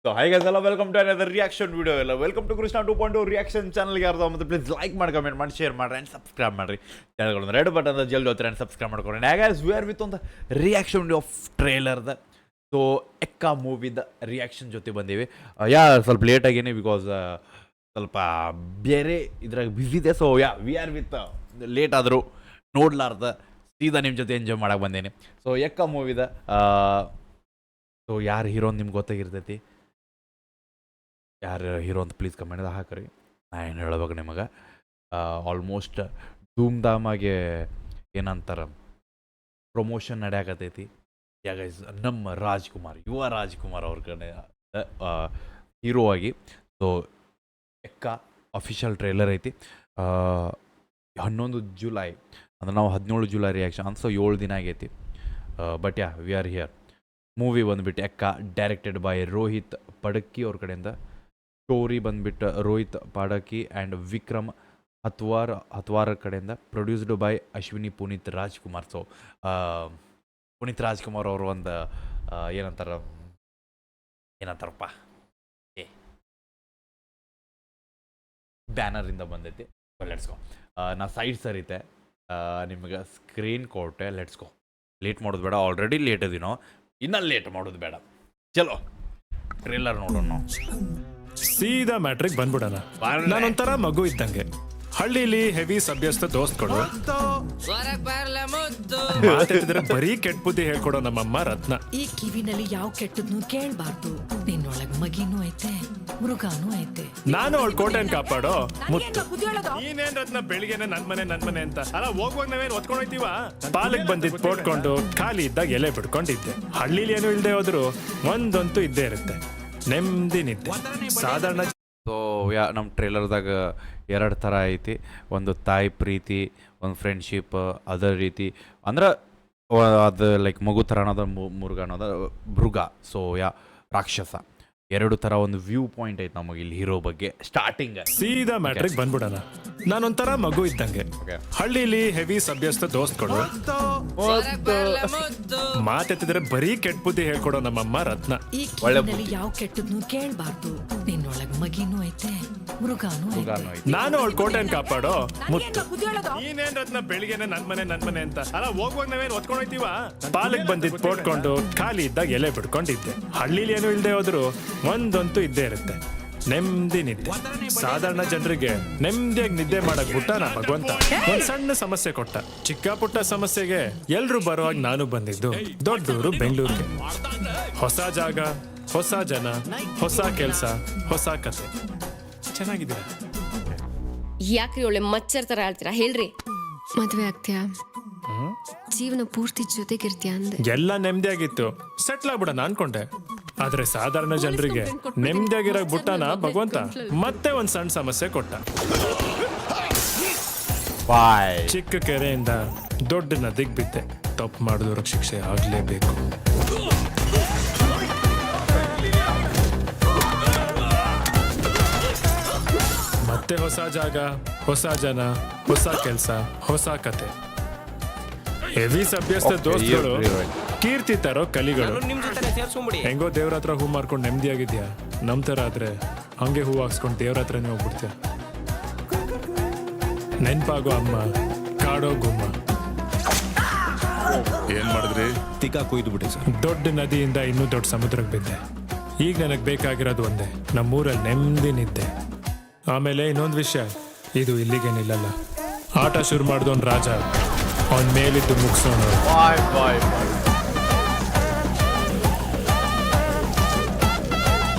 So hi guys ಎಲ್ಲ welcome to another reaction video ಎಲ್ಲ welcome to Krishna 2.0 reaction ಚಾನಲ್ಗೆ ಯಾರ್ದು ಮತ್ತು ಪ್ಲೀಸ್ ಲೈಕ್ ಮಾಡಿ ಕಮೆಂಟ್ ಮಾಡಿ ಶೇರ್ ಮಾಡಿರಿ ಆ್ಯಂಡ್ ಸಬ್ಸ್ಕ್ರೈಬ್ ಮಾಡಿರಿ ಚಾನಲ್ಗಳನ್ನ ರೆಡ್ ಬಟನ್ ಜಲ್ದಿ ಹೋಗ್ತಾರೆ ಆ್ಯಂಡ್ ಸಬ್ಸ್ಕ್ರೈಬ್ ಮಾಡ್ಕೊಂಡು ಗ್ಯಾಸ್ ವಿ ಆರ್ ವಿತ್ ಒಂದು ರಿಯಾಕ್ಷನ್ ವಿಡಿಯೋ ಆಫ್ ಟ್ರೇಲರ್ದ ಸೊ ಎಕ್ಕ ಮೂವಿದ ರಿಯಾಕ್ಷನ್ ಜೊತೆ ಬಂದೀವಿ ಸ್ವಲ್ಪ ಲೇಟ್ ಆಗೇನಿ ಬಿಕಾಸ್ ಸ್ವಲ್ಪ ಬೇರೆ ಇದ್ರಾಗ ಬ್ಯುಸಿ ಇದೆ so we are with late ಆದರೂ ನೋಡ್ಲಾರ್ದ ಸೀದಾ ನಿಮ್ಮ ಜೊತೆ ಎಂಜಾಯ್ ಮಾಡಕ್ಕೆ ಬಂದೇನೆ ಸೊ ಎಕ್ಕ ಮೂವಿದ ಸೊ ಯಾರು ಹೀರೋ ನಿಮ್ಗೆ ಗೊತ್ತಾಗಿರ್ತೈತಿ ಯಾರು ಹೀರೋ ಅಂತ ಪ್ಲೀಸ್ ಕಮೆಂಟ್ದಾಗ ಹಾಕ್ರಿ ನಾ ಏನು ಹೇಳ್ಬೇಕು ನಿಮಗೆ ಆಲ್ಮೋಸ್ಟ್ ಧೂಮ್ ಧಾಮಾಗೆ ಏನಂತಾರೆ ಪ್ರಮೋಷನ್ ನಡೆಯಾಕತೈತಿ ಗೈಸ್ ನಮ್ಮ ಯುವ ರಾಜ್ಕುಮಾರ್ ಅವ್ರ ಕಡೆ ಹೀರೋ ಆಗಿ ಸೊ ಎಕ್ಕ ಅಫಿಷಿಯಲ್ ಟ್ರೇಲರ್ ಐತಿ 11 ಜುಲೈ ಅಂದ್ರೆ ನಾವು 17 ಜುಲೈ ರಿಯಾಕ್ಷನ್ ಅಂತ 7 ದಿನ ಆಗೈತಿ but we are here movie ಬಂದುಬಿಟ್ಟು ಎಕ್ಕ ಡೈರೆಕ್ಟೆಡ್ ಬೈ ರೋಹಿತ್ ಪಡಕ್ಕಿ ಅವ್ರ ಕಡೆಯಿಂದ ಸ್ಟೋರಿ ಬಂದುಬಿಟ್ಟು ರೋಹಿತ್ ಪಾಡಕಿ ಆ್ಯಂಡ್ ವಿಕ್ರಮ್ ಹತ್ವಾರ ಕಡೆಯಿಂದ produced by Ashwini Puneeth Rajkumar so Puneeth Rajkumar ಅವರು ಒಂದು ಏನಂತಾರಪ್ಪ ಬ್ಯಾನರಿಂದ ಬಂದೈತಿ ಲೆಟ್ಸ್ಕೋ ನಾ ಸೈಡ್ ಸರಿತೆ ನಿಮಗೆ ಸ್ಕ್ರೀನ್ ಕೊಟ್ಟೆ ಲೆಟ್ಸ್ಕೋ ಲೇಟ್ ಮಾಡೋದು ಬೇಡ ಆಲ್ರೆಡಿ ಲೇಟ್ ಇದೀನೋ ಇನ್ನೂ ಲೇಟ್ ಮಾಡೋದು ಬೇಡ ಚಲೋ ಟ್ರೇಲರ್ ನೋಡೋಣ ನಾವು ಸೀದಾ ಮ್ಯಾಟ್ರಿಕ್ ಬಂದ್ಬಿಡೋಣ ನಾನೊಂಥರ ಮಗು ಇದ್ದಂಗೆ ಹಳ್ಳಿಲಿ ಹೆವಿ ಸಭ್ಯಸ್ಥ ದೋಸ್ತ್ಗಳು ಮಾತಾಡಿದ್ರೆ ಬರೀ ಕೆಟ್ಟ ಬುದ್ಧಿ ಹೇಳ್ಕೊಡೋ ನಮ್ಮಮ್ಮ ರತ್ನ. ಈ ಕಿವಿನಲ್ಲಿ ಯಾವ ಕೆಟ್ಟದ್ನು ಕೇಳ್ಬಾರ್ದು. ನಿನ್ನೊಳಗ್ ಮಗಿನೂ ಐತೆ ಮೃಗಾನೂ ಐತೆ. ನಾನು ಅವಳ ಕೋಟೆನ್ ಕಾಪಾಡೋ ನೀನೇನ್ ರತ್ನ ಬೆಳಿಗ್ಗೆನೆ ನನ್ ಮನೆ ಅಂತ ಅಲ್ಲ ಹೋಗುವಾಗ ನಾವೇನ್ ಒತ್ಕೊಂಡ್ ಹೋಯ್ತೀವ ಪಾಲಕ್ ಬಂದಿದ್ ಪೋಟ್ಕೊಂಡು ಖಾಲಿ ಇದ್ದಾಗ ಎಲೆ ಬಿಡ್ಕೊಂಡಿದ್ದೆ. ಹಳ್ಳಿಲಿ ಏನು ಇಲ್ದೆ ಹೋದ್ರು ಒಂದಂತೂ ಇದ್ದೇ ಇರುತ್ತೆ, ನೆಮ್ಮದಿ ನಿದ್ದೆ. ಸಾಧಾರಣ ಸೊ ನಮ್ಮ ಟ್ರೇಲರ್ದಾಗ 2 ಥರ ಐತಿ, ಒಂದು ತಾಯಿ ಪ್ರೀತಿ, ಒಂದು ಫ್ರೆಂಡ್ಶಿಪ್, ಅದೇ ರೀತಿ ಅಂದ್ರೆ ಅದು ಲೈಕ್ ಮಗು ಥರ ಅನ್ನೋದು ಮುರುಗ ಅನ್ನೋದು ಮೃಗ ಸೊ ರಾಕ್ಷಸ 2 ಥರ ಒಂದು ವ್ಯೂ ಪಾಯಿಂಟ್ ಐತೆ ನಮಗೆ ಇಲ್ಲಿ ಹೀರೋ ಬಗ್ಗೆ. ಸ್ಟಾರ್ಟಿಂಗ್ ಸೀದಾ ಮ್ಯಾಟ್ರಿಕ್ ಬಂದ್ಬಿಡೋಣ. ನಾನೊಂಥರ ಮಗು ಇದ್ದಂಗೆ ಹಳ್ಳಿಲಿ ಹೆವಿ ಸಭ್ಯಸ್ಥ ದೋಸ್ತ್ಗಳು ಮಾತೆತ್ತಿದ್ರೆ ಬರೀ ಕೆಟ್ಟ ಬುದ್ಧಿ ಹೇಳ್ಕೊಡೋ ನಮ್ಮಮ್ಮ ರತ್ನ. ಈ ಕಿವಿನಲ್ಲಿ ಯಾವ ಕೆಟ್ಟದ್ನು ಕೇಳ್ಬಾರ್ದು. ನಿನ್ನೊಳಗ್ ಮಗಿನೂ ಐತೆ ಮೃಗಾನೂ ಐತೆ. ನಾನು ಅವಳ ಕೋಟೆನ್ ಕಾಪಾಡೋ ಮುತ್ತು. ನೀನೇನ್ ರತ್ನ ಬೆಳಿಗ್ಗೆನೆ ನನ್ ಮನೆ ಅಂತ ಅಲ್ಲ ಹೋಗುವಾಗ ನಾವೇನ್ ಒತ್ಕೊಂಡ್ ಹೋಯ್ತೀವ ಪಾಲಕ್ ಬಂದಿದ್ ಪೋಟ್ಕೊಂಡು ಖಾಲಿ ಇದ್ದಾಗ ಎಲೆ ಬಿಡ್ಕೊಂಡಿದ್ದೆ. ಹಳ್ಳಿಲಿ ಏನು ಇಲ್ದೆ ಹೋದ್ರು ಒಂದಂತೂ ಇದ್ದೇ ಇರುತ್ತೆ, ನೆಮ್ಮದಿ ನಿದ್ದೆ. ಸಾಧಾರಣ ಜನರಿಗೆ ನೆಮ್ಮದಿಯಾಗಿ ನಿದ್ದೆ ಮಾಡಕ್ ಬಿಟ್ಟಾನ ಭಗವಂತ. ಒಂದ್ ಸಣ್ಣ ಸಮಸ್ಯೆ ಕೊಟ್ಟ, ಚಿಕ್ಕ ಪುಟ್ಟ ಸಮಸ್ಯೆಗೆ ಎಲ್ರು ಬರುವಾಗ ನಾನು ಬಂದಿದ್ದು ದೊಡ್ಡೂರು ಬೆಂಗಳೂರಿಗೆ. ಹೊಸ ಜಾಗ, ಹೊಸ ಜನ, ಹೊಸ ಕೆಲ್ಸ, ಹೊಸ ಕಥೆ. ಚೆನ್ನಾಗಿದ್ದೀರಾ? ಯಾಕ್ರಿ ಒಳ್ಳೆ ಮಚ್ಚರ್ ತರ ಆಳ್ತೀರಾ ಹೇಳ್ರಿ. ಮದ್ವೆ ಆಗ್ತೀಯಾ? ಜೀವನ ಪೂರ್ತಿ ಜೊತೆಗಿರ್ತೀಯ ಅಂದೆ. ಎಲ್ಲ ನೆಮ್ಮದಿಯಾಗಿತ್ತು, ಸೆಟ್ಲ್ ಆಗ್ಬಿಡೋಣ ಅನ್ಕೊಂಡೆ. ಆದ್ರೆ ಸಾಧಾರಣ ಜನರಿಗೆ ನೆಮ್ಮದಿಯಾಗಿರಕ್ ಬಿಟ್ಟಾನ ಭಗವಂತ. ಮತ್ತೆ ಒಂದ್ ಸಣ್ಣ ಸಮಸ್ಯೆ ಕೊಟ್ಟ. ಚಿಕ್ಕ ಕೆರೆಯಿಂದ ದೊಡ್ಡ ನದಿಗ್ ಬಿದ್ದೆ. ತಪ್ಪು ಮಾಡಿದವ್ರಿಗೆ ಶಿಕ್ಷೆ ಆಗ್ಲೇಬೇಕು. ಮತ್ತೆ ಹೊಸ ಜಾಗ, ಹೊಸ ಜನ, ಹೊಸ ಕೆಲ್ಸ, ಹೊಸ ಕತೆ. ಹೆವಿ ಸಭ್ಯಸ್ಥ ದೋಸ್ತಗಳು ಕೀರ್ತಿ ತರೋ ಕಲಿಗಳು. ಹೆಂಗೋ ದೇವ್ರ ಹತ್ರ ಹೂ ಮಾರ್ಕೊಂಡು ನೆಮ್ಮದಿಯಾಗಿದ್ಯಾ? ನಮ್ ತರ ಆದ್ರೆ ಹಂಗೆ ಹೂ ಹಾಕ್ಸ್ಕೊಂಡು ದೇವ್ರ ಹತ್ರನೇ ಹೋಗ್ಬಿಡ್ತೀಯ. ನೆನ್ಪಾಗೋ ಅಮ್ಮ, ಕಾಡೋ ಗುಮ್ಮ. ಏನ್ ಮಾಡಿದ್ರಿ? ತಿಕ್ಕ ಕೊಯ್ದು ಬಿಟ್ಟೆ ಸರ್. ದೊಡ್ಡ ನದಿಯಿಂದ ಇನ್ನೂ ದೊಡ್ಡ ಸಮುದ್ರಕ್ಕೆ ಬಿದ್ದೆ. ಈಗ ನನಗ್ ಬೇಕಾಗಿರೋದು ಒಂದೇ, ನಮ್ಮೂರಲ್ಲಿ ನೆಮ್ಮದಿ ನಿದ್ದೆ. ಆಮೇಲೆ ಇನ್ನೊಂದು ವಿಷಯ, ಇದು ಇಲ್ಲಿಗೆ ನಿಲ್ಲಲ್ಲ. ಆಟ ಶುರು ಮಾಡಿದವನ್ ರಾಜ, ಅವನ್ ಮೇಲಿದ್ದು ಮುಗಿಸೋನು.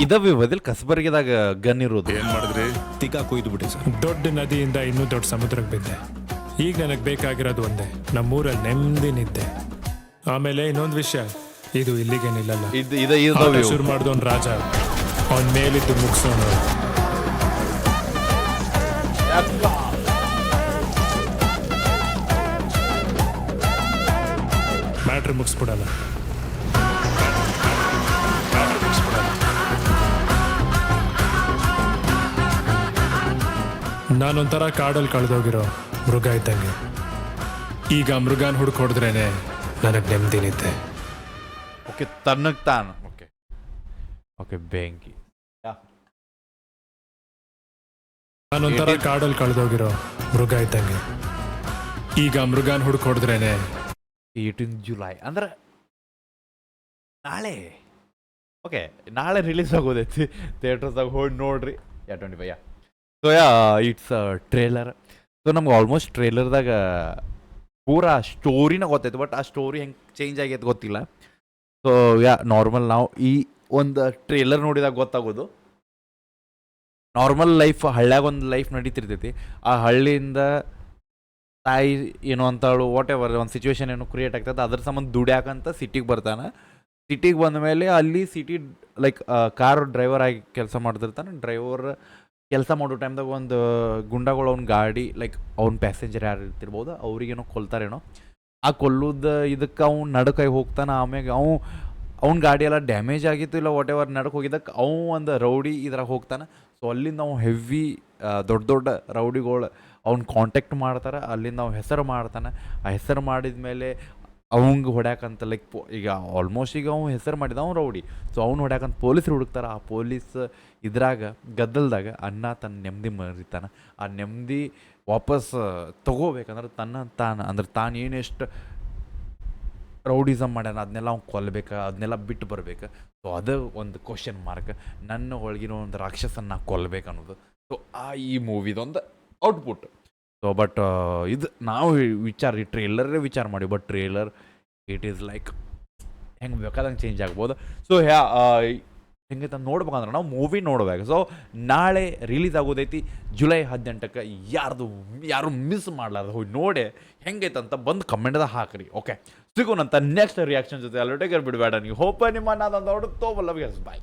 ಇದವಿ ಬದಲ್ ಕಸಬರ್ಗಿದಾಗ ಗನ್ ಇರೋದು. ಏನ್ ಮಾಡಿದ್ರಿ? ತಿಕ್ಕ ಕೊಯ್ದು ಬಿಟ್ಟೆ ಸರ್. ದೊಡ್ಡ ನದಿಯಿಂದ ಇನ್ನೂ ದೊಡ್ಡ ಸಮುದ್ರಕ್ಕೆ ಬಿದ್ದೆ. ಈಗ ನನಗ್ ಬೇಕಾಗಿರೋದು ಒಂದೇ, ನಮ್ಮೂರಲ್ಲಿ ನೆಮ್ಮದಿ ನಿದ್ದೆ. ಆಮೇಲೆ ಇನ್ನೊಂದು ವಿಷಯ, ಇದು ಇಲ್ಲಿಗೆ ನಿಲ್ಲಲ್ಲ. ಆಟ ಶುರು ಮಾಡಿದವನ್ ರಾಜ, ಅವನ್ ಮೇಲಿದ್ದು ಮುಗಿಸೋನು. ಮ್ಯಾಟ್ರ್ ಮುಗಿಸ್ಬಿಡಲ್ಲ. ನಾನೊಂಥರ ಕಾಡಲ್ಲಿ ಕಳೆದೋಗಿರೋ ಮೃಗ ಇದ್ದಂಗೆ. ಈಗ ಮೃಗಾನ್ ಹುಡುಕ್ ಹೊಡೆದ್ರೇನೆ ನನಗೆ ನೆಮ್ಮದಿ ನಿದ್ದೆ. ಓಕೆ ತನ್ನಗ್ ತಾನು ಓಕೆ ಓಕೆ ಬೆಂಕಿ ನಾನೊಂಥರ ಕಾಡಲ್ಲಿ ಕಳೆದೋಗಿರೋ ಮೃಗ ಇದ್ದಂಗೆ. ಈಗ ಮೃಗನ್ ಹುಡುಕ್ ಹೊಡೆದ್ರೇನೆ 18 ಜುಲೈ ಅಂದ್ರೆ ನಾಳೆ. ಓಕೆ ನಾಳೆ ರಿಲೀಸ್ ಆಗೋದೈತಿ ಥಿಯೇಟರ್ಸ್ದಾಗ ಹೋಗಿ ನೋಡ್ರಿ. 25 ಸೊ ಇಟ್ಸ್ ಟ್ರೇಲರ್. ಸೊ ನಮ್ಗೆ ಆಲ್ಮೋಸ್ಟ್ ಟ್ರೇಲರ್ದಾಗ ಪೂರಾ ಸ್ಟೋರಿನ ಗೊತ್ತೈತೆ, ಬಟ್ ಆ ಸ್ಟೋರಿ ಹೆಂಗೆ ಚೇಂಜ್ ಆಗೈತೆ ಗೊತ್ತಿಲ್ಲ. ಸೊ ನಾರ್ಮಲ್ ನಾವು ಈ ಒಂದು ಟ್ರೇಲರ್ ನೋಡಿದಾಗ ಗೊತ್ತಾಗೋದು ನಾರ್ಮಲ್ ಲೈಫ್, ಹಳ್ಳ್ಯಾಗ ಒಂದು ಲೈಫ್ ನಡೀತಿರ್ತೈತಿ. ಆ ಹಳ್ಳಿಯಿಂದ ತಾಯಿ ಏನೋ ಅಂತಾಳು ವಾಟ್ ಎವರ್ ಒಂದು ಸಿಚುವೇಶನ್ ಏನೋ ಕ್ರಿಯೇಟ್ ಆಗ್ತದೆ, ಅದ್ರ ಸಂಬಂಧ ದುಡ್ಯಾಕಂತ ಸಿಟಿಗೆ ಬರ್ತಾನೆ. ಸಿಟಿಗೆ ಬಂದ ಮೇಲೆ ಅಲ್ಲಿ ಸಿಟಿ ಲೈಕ್ ಕಾರ್ ಡ್ರೈವರ್ ಆಗಿ ಕೆಲಸ ಮಾಡ್ತಿರ್ತಾನೆ. ಡ್ರೈವರ್ ಕೆಲಸ ಮಾಡೋ ಟೈಮ್ದಾಗ ಒಂದು ಗುಂಡಗಳು ಅವ್ನ ಗಾಡಿ ಲೈಕ್ ಅವ್ನ ಪ್ಯಾಸೆಂಜರ್ ಯಾರು ಇರ್ತಿರ್ಬೋದು ಅವ್ರಿಗೇನೋ ಕೊಲ್ತಾರೇನೋ. ಆ ಕೊಲ್ಲೋದು ಇದಕ್ಕೆ ಅವ್ನು ನಡಕಾಗಿ ಹೋಗ್ತಾನೆ. ಆಮ್ಯಾಗ ಅವ್ನ ಗಾಡಿ ಎಲ್ಲ ಡ್ಯಾಮೇಜ್ ಆಗಿತ್ತು ಇಲ್ಲ ವಾಟ್ ಎವರ್ ನಡಕ್ಕೆ ಹೋಗಿದ್ದಕ್ಕೆ ಅವ್ನು ಒಂದು ರೌಡಿ ಇದ್ರಾಗ ಹೋಗ್ತಾನೆ. ಸೊ ಅಲ್ಲಿಂದ ಅವ್ನು ಹೆವಿ ದೊಡ್ಡ ದೊಡ್ಡ ರೌಡಿಗಳು ಅವ್ನು ಕಾಂಟ್ಯಾಕ್ಟ್ ಮಾಡ್ತಾರೆ. ಅಲ್ಲಿಂದ ಅವ್ನು ಹೆಸರು ಮಾಡ್ತಾನೆ. ಆ ಹೆಸರು ಮಾಡಿದ ಮೇಲೆ ಅವಂಗೆ ಹೊಡ್ಯಾಕಂತ ಲೈಕ್ ಈಗ ಆಲ್ಮೋಸ್ಟ್ ಈಗ ಅವ್ನು ಹೆಸರು ಮಾಡಿದ ಅವ್ನು ರೌಡಿ. ಸೊ ಅವ್ನು ಹೊಡ್ಯಾಕಂತ ಪೊಲೀಸರು ಹುಡುಕ್ತಾರೆ. ಆ ಪೊಲೀಸ್ ಇದ್ರಾಗ ಗದ್ದಲ್ದಾಗ ಅಣ್ಣ ತನ್ನ ನೆಮ್ಮದಿ ಮರಿತಾನೆ. ಆ ನೆಮ್ಮದಿ ವಾಪಸ್ ತಗೋಬೇಕಂದ್ರೆ ತಾನು ಏನೆಷ್ಟು ರೌಡಿಸಮ್ ಮಾಡ್ಯಾನ ಅದನ್ನೆಲ್ಲ ಅವ್ನು ಕೊಲ್ಲಬೇಕು, ಅದನ್ನೆಲ್ಲ ಬಿಟ್ಟು ಬರ್ಬೇಕು. ಸೊ ಅದು ಒಂದು ಕ್ವಶನ್ ಮಾರ್ಕ್. ನನ್ನ ಒಳಗಿರೋ ಒಂದು ರಾಕ್ಷಸನ್ನ ಕೊಲ್ಲಬೇಕು ಅನ್ನೋದು. ಸೊ ಈ ಮೂವಿದೊಂದು ಔಟ್ಪುಟ್. ಸೊ ಬಟ್ ಇದು ನಾವು ಈ ಟ್ರೇಲರೇ ವಿಚಾರ ಮಾಡಿ, but trailer it is like ಹೆಂಗೆ ಬೇಕಾದಂಗೆ ಚೇಂಜ್ ಆಗ್ಬೋದು. ಸೊ ಹೆಂಗೆ ನೋಡ್ಬೇಕಂದ್ರೆ ನಾವು ಮೂವಿ ನೋಡ್ಬೇಕು. ಸೊ ನಾಳೆ ರಿಲೀಸ್ ಆಗೋದೈತಿ ಜುಲೈ 18ಕ್ಕೆ. ಯಾರು ಮಿಸ್ ಮಾಡಲಾರ್ದು ಹೋಗಿ ನೋಡಿ ಹೆಂಗೈತಂತ ಬಂದು ಕಮೆಂಟ್ದಾಗ ಹಾಕ್ರಿ. ಓಕೆ ಸಿಗೋಣಂತ ನೆಕ್ಸ್ಟ್ ರಿಯಾಕ್ಷನ್ ಜೊತೆ. ಅಲ್ಲೊಟ್ಟಿಗೆ ಬಿಡಬೇಡ ನೀವು. ಹೋಪ ನಿಮ್ಮ ನಾನು ತೋಬಲ್ಲ. ಬಾಯ್.